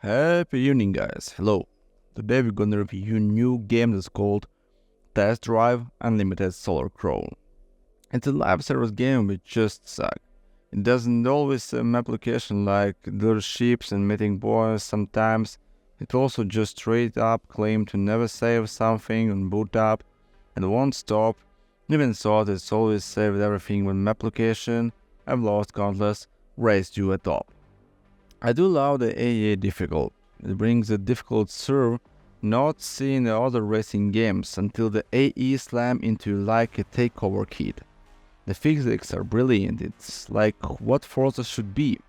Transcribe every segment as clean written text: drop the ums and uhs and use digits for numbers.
Happy evening, guys. Hello. Today we're gonna review a new game that's called Test Drive Unlimited Solar Crown. It's a live service game which just sucks. It doesn't always have an application like dealerships and meeting points. Sometimes it also just straight up claims to never save something on boot up and won't stop. Even so, it's always saved everything when application. I've lost countless race to a top. I do love the AA difficult. It brings a difficult serve not seen in other racing games until the AE slam into like a takeover kit. The physics are brilliant, it's like what Forza should be.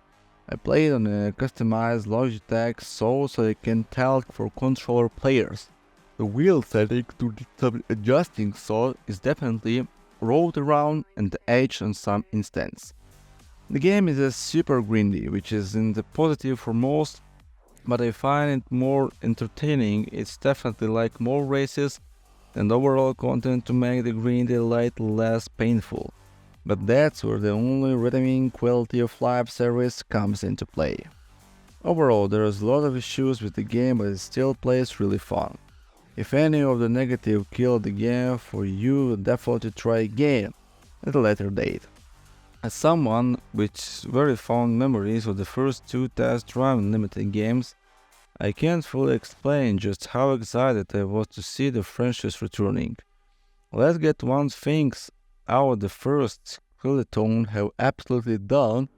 I played on a customized Logitech so I can talk for controller players. The wheel setting to some adjusting so is definitely rolled around and the edge on some instance. The game is a super grindy, which is in the positive for most, but I find it more entertaining. It's definitely like more races and overall content to make the grindy a little less painful. But that's where the only redeeming quality of live service comes into play. Overall, there is a lot of issues with the game, but it still plays really fun. If any of the negative kill the game for you, definitely try again at a later date. As someone with very fond memories of the first two Test Drive Unlimited games, I can't fully explain just how excited I was to see the franchise returning. Let's get one thing out: the first Skeleton have absolutely done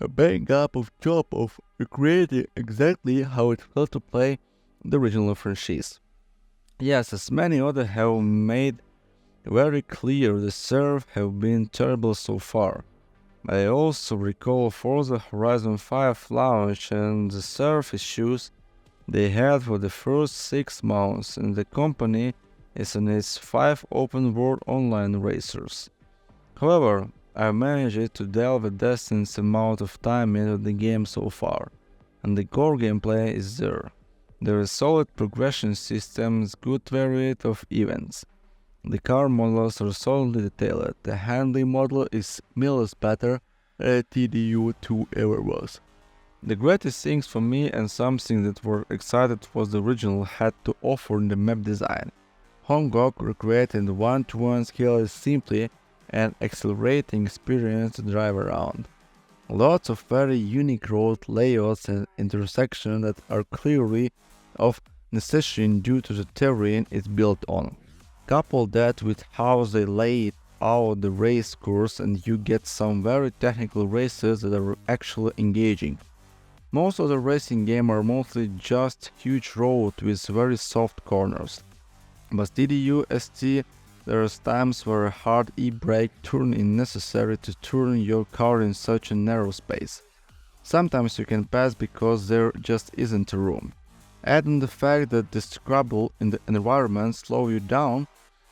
a bang up of job of recreating exactly how it felt to play the original franchise. Yes, as many others have made very clear, the serve have been terrible so far. I also recall Forza Horizon 5 launch and the serve issues they had for the first 6 months, and the company is in its 5 open world online racers. However, I managed to delve a decent amount of time into the game so far, and the core gameplay is there. There is solid progression systems, good variety of events. The car models are solidly detailed. The handling model is miles better than TDUSC ever was. The greatest things for me and something that were excited was the original had to offer in the map design. Hong Kong recreated one-to-one skill is simply an exhilarating experience to drive around. Lots of very unique road layouts and intersections that are clearly of necessity due to the terrain it's built on. Couple that with how they lay out the race course and you get some very technical races that are actually engaging. Most of the racing games are mostly just huge roads with very soft corners. But TDUSC, there are times where a hard e-brake turn is necessary to turn your car in such a narrow space. Sometimes you can pass because there just isn't room. Add in the fact that the scrabble in the environment slows you down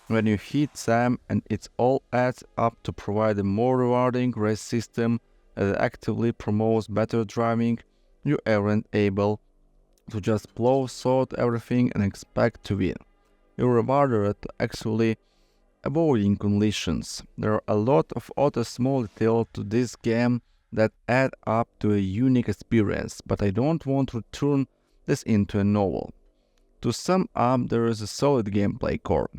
when you hit Sam, and it all adds up to provide a more rewarding race system that actively promotes better driving. You aren't able to just plow through everything and expect to win. You're rewarded at actually avoiding collisions. There are a lot of other small details to this game that add up to a unique experience, but I don't want to turn this into a novel. To sum up, there is a solid gameplay core.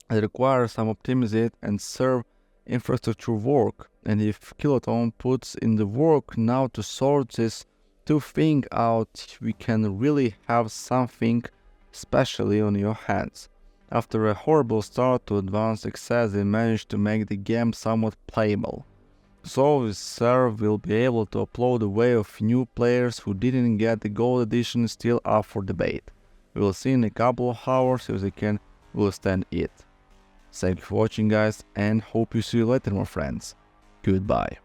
It requires some optimization and serve infrastructure work, and if Kiloton puts in the work now to sort this two things out, we can really have something specially on your hands. After a horrible start to Advanced Access, they managed to make the game somewhat playable. So this serve will be able to upload a way of new players who didn't get the Gold Edition still up for debate. We will see in a couple of hours if they can withstand it. Thank you for watching, guys, and hope you see you later, my friends. Goodbye.